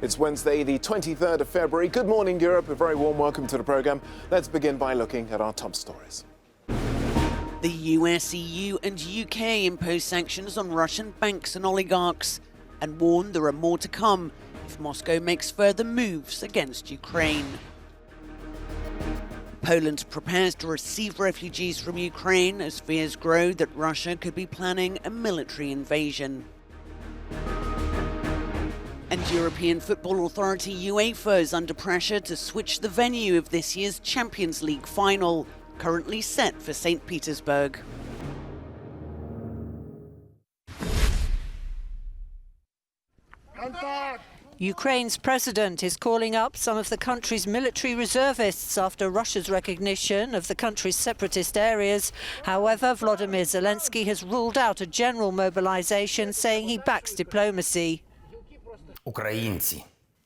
It's Wednesday, the 23rd of February. Good morning, Europe. A very warm welcome to the programme. Let's begin by looking at our top stories. The US, EU and UK impose sanctions on Russian banks and oligarchs and warn there are more to come if Moscow makes further moves against Ukraine. Poland prepares to receive refugees from Ukraine as fears grow that Russia could be planning a military invasion. And European Football Authority UEFA is under pressure to switch the venue of this year's Champions League final, currently set for St. Petersburg. Ukraine's president is calling up some of the country's military reservists after Russia's recognition of the country's separatist areas. However, Volodymyr Zelensky has ruled out a general mobilization, saying he backs diplomacy.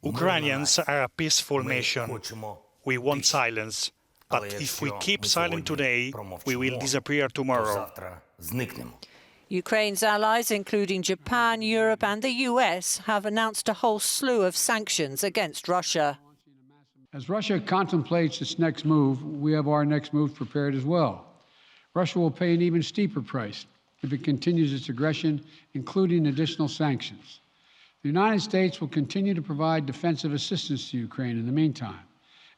Ukrainians are a peaceful nation. We want silence. But if we keep silent today, we will disappear tomorrow. Ukraine's allies, including Japan, Europe and the US, have announced a whole slew of sanctions against Russia. As Russia contemplates its next move, we have our next move prepared as well. Russia will pay an even steeper price if it continues its aggression, including additional sanctions. The United States will continue to provide defensive assistance to Ukraine in the meantime,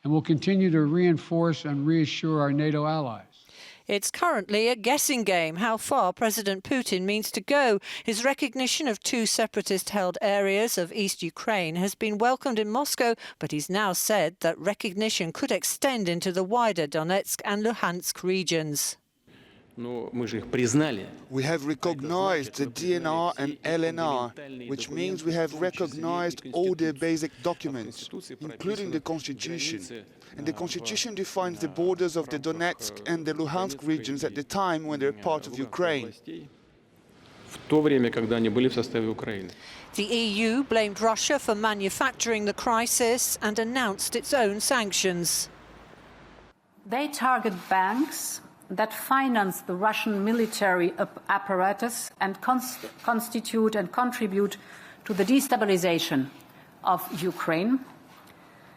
and will continue to reinforce and reassure our NATO allies. It's currently a guessing game how far President Putin means to go. His recognition of two separatist-held areas of East Ukraine has been welcomed in Moscow, but he's now said that recognition could extend into the wider Donetsk and Luhansk regions. We have recognized the DNR and LNR, which means we have recognized all their basic documents, including the Constitution. And the Constitution defines the borders of the Donetsk and the Luhansk regions at the time when they're part of Ukraine. The EU blamed Russia for manufacturing the crisis and announced its own sanctions. They target banks that finance the Russian military apparatus and constitute and contribute to the destabilization of Ukraine.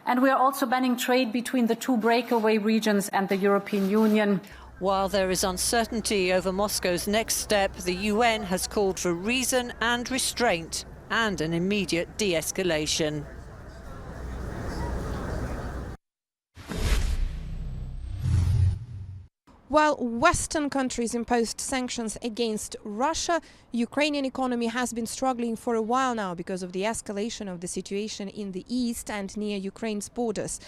And we are also banning trade between the two breakaway regions and the European Union. While there is uncertainty over Moscow's next step, the UN has called for reason and restraint and an immediate de-escalation. While Western countries imposed sanctions against Russia, Ukrainian economy has been struggling for a while now because of the escalation of the situation in the east and near Ukraine's borders.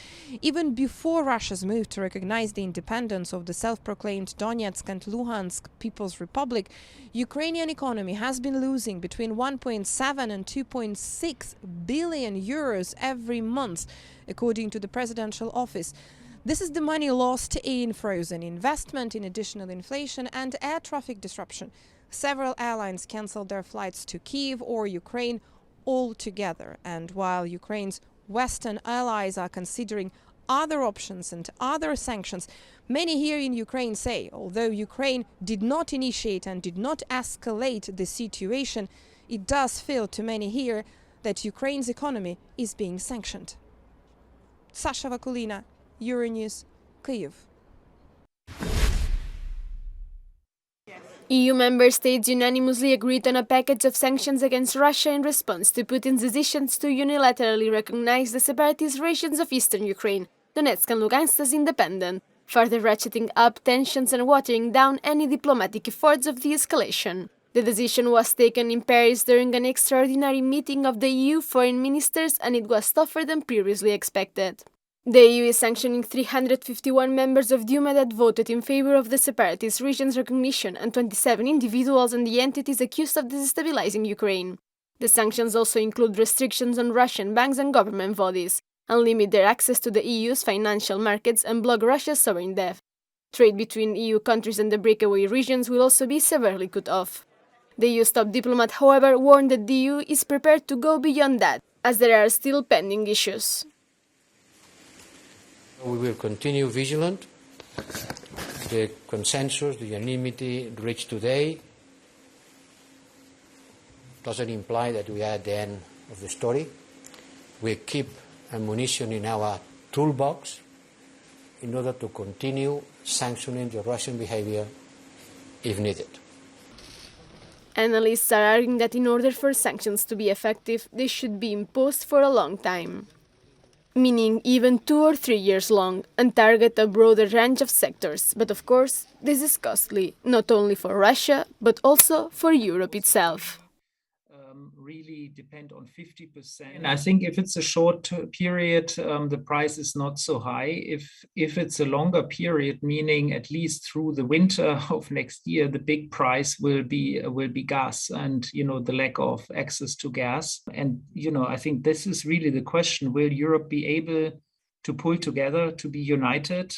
Even before Russia's move to recognize the independence of the self-proclaimed Donetsk and Luhansk People's Republic, Ukrainian economy has been losing between 1.7 and 2.6 billion euros every month, according to the presidential office. This is the money lost in frozen investment, in additional inflation and air traffic disruption. Several airlines cancelled their flights to Kyiv or Ukraine altogether. And while Ukraine's Western allies are considering other options and other sanctions, many here in Ukraine say, although Ukraine did not initiate and did not escalate the situation, it does feel to many here that Ukraine's economy is being sanctioned. Sasha Vakulina, Euronews, Kyiv. EU member states unanimously agreed on a package of sanctions against Russia in response to Putin's decisions to unilaterally recognize the separatist regions of eastern Ukraine, Donetsk and Lugansk, as independent, further ratcheting up tensions and watering down any diplomatic efforts of de-escalation. The decision was taken in Paris during an extraordinary meeting of the EU foreign ministers, and it was tougher than previously expected. The EU is sanctioning 351 members of Duma that voted in favor of the separatist region's recognition and 27 individuals and the entities accused of destabilizing Ukraine. The sanctions also include restrictions on Russian banks and government bodies, and limit their access to the EU's financial markets and block Russia's sovereign debt. Trade between EU countries and the breakaway regions will also be severely cut off. The EU's top diplomat, however, warned that the EU is prepared to go beyond that, as there are still pending issues. We will continue vigilant. The consensus, the unanimity reached today doesn't imply that we are at the end of the story. we keep ammunition in our toolbox in order to continue sanctioning the Russian behavior if needed. Analysts are arguing that in order for sanctions to be effective, they should be imposed for a long time, meaning even 2 or 3 years long, and target a broader range of sectors. But of course, this is costly, not only for Russia, but also for Europe itself. Really depend on 50%. And I think if it's a short period, the price is not so high. If it's a longer period, meaning at least through the winter of next year, the big price will be gas and the lack of access to gas. And I think this is really the question: will Europe be able to pull together, to be united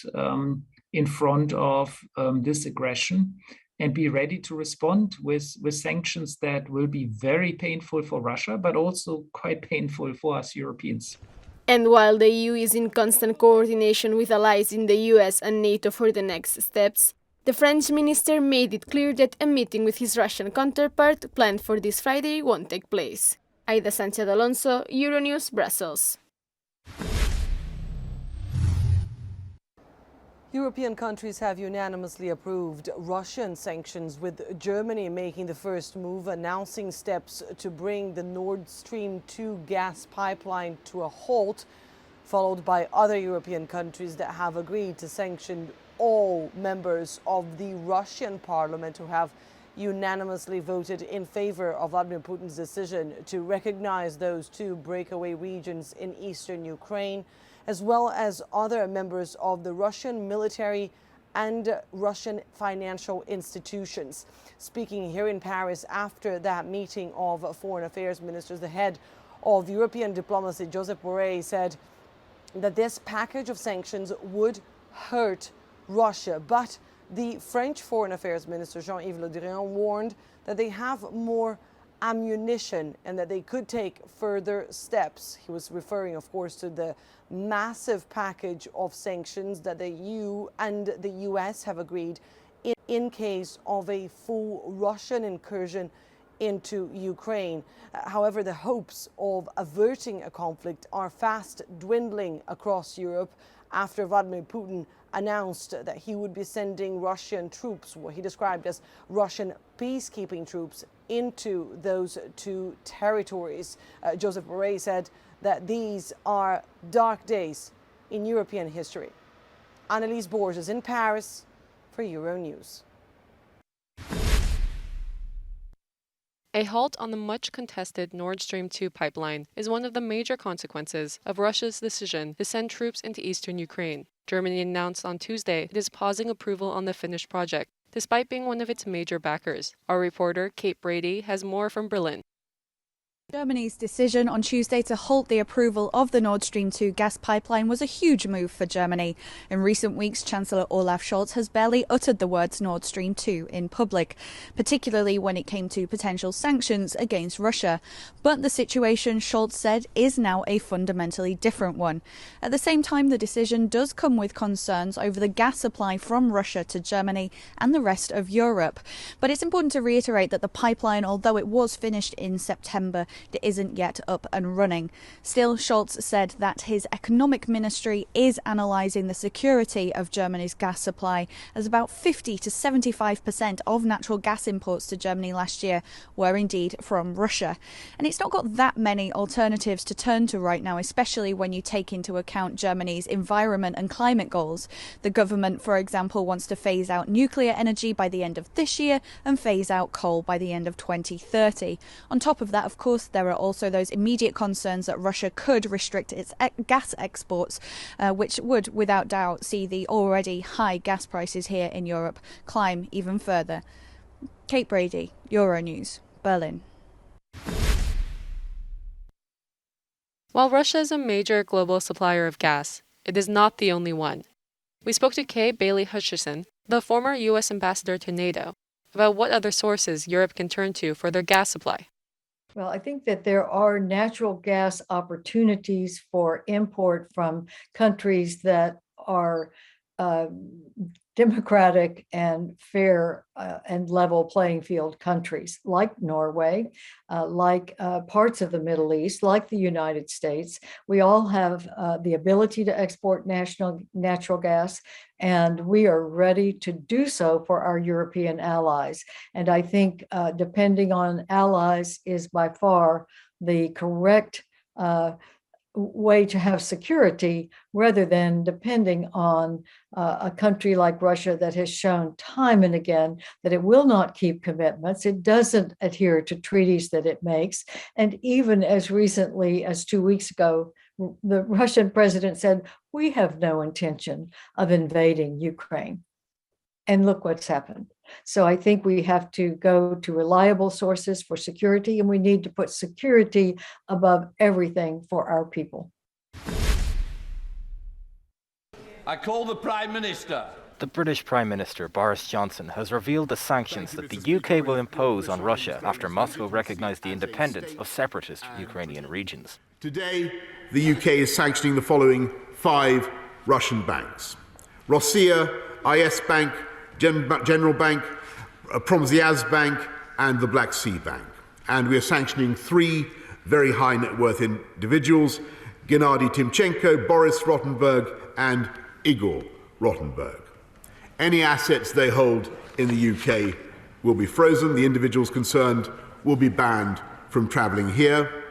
in front of this aggression? And be ready to respond with sanctions that will be very painful for Russia, but also quite painful for us Europeans. And while the EU is in constant coordination with allies in the US and NATO for the next steps, the French minister made it clear that a meeting with his Russian counterpart planned for this Friday won't take place. Aida Sanchez Alonso, Euronews, Brussels. European countries have unanimously approved Russian sanctions, with Germany making the first move, announcing steps to bring the Nord Stream 2 gas pipeline to a halt, followed by other European countries that have agreed to sanction all members of the Russian parliament who have unanimously voted in favor of Vladimir Putin's decision to recognize those two breakaway regions in eastern Ukraine, as well as other members of the Russian military and Russian financial institutions. Speaking here in Paris after that meeting of foreign affairs ministers, the head of European diplomacy, Josep Borrell, said that this package of sanctions would hurt Russia. But the French foreign affairs minister, Jean-Yves Le Drian, warned that they have more ammunition and that they could take further steps. He was referring, of course, to the massive package of sanctions that the EU and the US have agreed in case of a full Russian incursion into Ukraine. However, the hopes of averting a conflict are fast dwindling across Europe after Vladimir Putin announced that he would be sending Russian troops, what he described as Russian peacekeeping troops, into those two territories. Josep Borrell said that these are dark days in European history. Annelise Borges in Paris for Euronews. A halt on the much contested Nord Stream 2 pipeline is one of the major consequences of Russia's decision to send troops into eastern Ukraine. Germany announced on Tuesday it is pausing approval on the finished project, despite being one of its major backers. Our reporter, Kate Brady, has more from Berlin. Germany's decision on Tuesday to halt the approval of the Nord Stream 2 gas pipeline was a huge move for Germany. In recent weeks, Chancellor Olaf Scholz has barely uttered the words Nord Stream 2 in public, particularly when it came to potential sanctions against Russia. But the situation, Scholz said, is now a fundamentally different one. At the same time, the decision does come with concerns over the gas supply from Russia to Germany and the rest of Europe. But it's important to reiterate that the pipeline, although it was finished in September, it isn't yet up and running. Still, Scholz said that his economic ministry is analysing the security of Germany's gas supply, as about 50 to 75% of natural gas imports to Germany last year were indeed from Russia. And it's not got that many alternatives to turn to right now, especially when you take into account Germany's environment and climate goals. The government, for example, wants to phase out nuclear energy by the end of this year and phase out coal by the end of 2030. On top of that, of course, there are also those immediate concerns that Russia could restrict its gas exports, which would, without doubt, see the already high gas prices here in Europe climb even further. Kate Brady, Euronews, Berlin. While Russia is a major global supplier of gas, it is not the only one. We spoke to Kay Bailey Hutchison, the former U.S. ambassador to NATO, about what other sources Europe can turn to for their gas supply. Well, I think that there are natural gas opportunities for import from countries that are democratic and fair and level playing field countries like Norway, like parts of the Middle East, like the United States. We all have the ability to export natural gas, and we are ready to do so for our European allies. And I think depending on allies is by far the correct way to have security rather than depending on a country like Russia that has shown time and again that it will not keep commitments. It doesn't adhere to treaties that it makes. And even as recently as 2 weeks ago, the Russian president said, we have no intention of invading Ukraine. And look what's happened. So I think we have to go to reliable sources for security, and we need to put security above everything for our people. I call the Prime Minister. The British Prime Minister, Boris Johnson, has revealed the sanctions that the UK will impose on Russia after Moscow recognised the independence of separatist Ukrainian regions. Today, the UK is sanctioning the following 5 Russian banks: Rossiya, IS Bank, General Bank, Promsyaz Bank, and the Black Sea Bank. And we are sanctioning 3 very high net worth individuals: Gennady Timchenko, Boris Rottenberg, and Igor Rottenberg. Any assets they hold in the UK will be frozen. The individuals concerned will be banned from travelling here.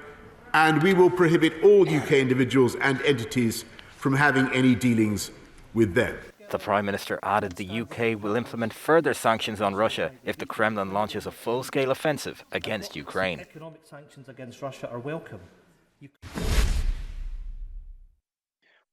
And we will prohibit all UK individuals and entities from having any dealings with them. The Prime Minister added the UK will implement further sanctions on Russia if the Kremlin launches a full-scale offensive against Ukraine. Economic sanctions against Russia are welcome.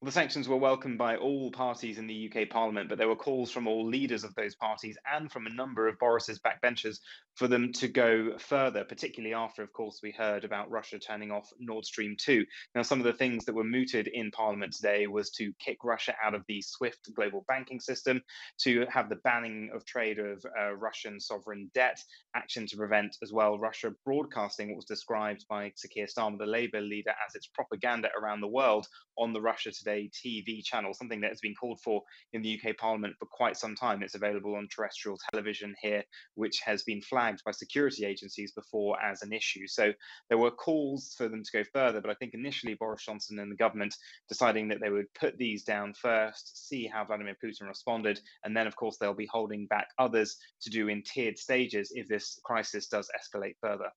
Well, the sanctions were welcomed by all parties in the UK Parliament, but there were calls from all leaders of those parties and from a number of Boris's backbenchers for them to go further, particularly after, of course, we heard about Russia turning off Nord Stream 2. Now, some of the things that were mooted in Parliament today was to kick Russia out of the SWIFT global banking system, to have the banning of trade of Russian sovereign debt, action to prevent as well Russia broadcasting what was described by Sir Keir Starmer, the Labour leader, as its propaganda around the world on the Russia Today TV channel, something that has been called for in the UK Parliament for quite some time. It's available on terrestrial television here, which has been flagged by security agencies before as an issue. So there were calls for them to go further, but I think initially Boris Johnson and the government deciding that they would put these down first, see how Vladimir Putin responded, and then of course they'll be holding back others to do in tiered stages if this crisis does escalate further.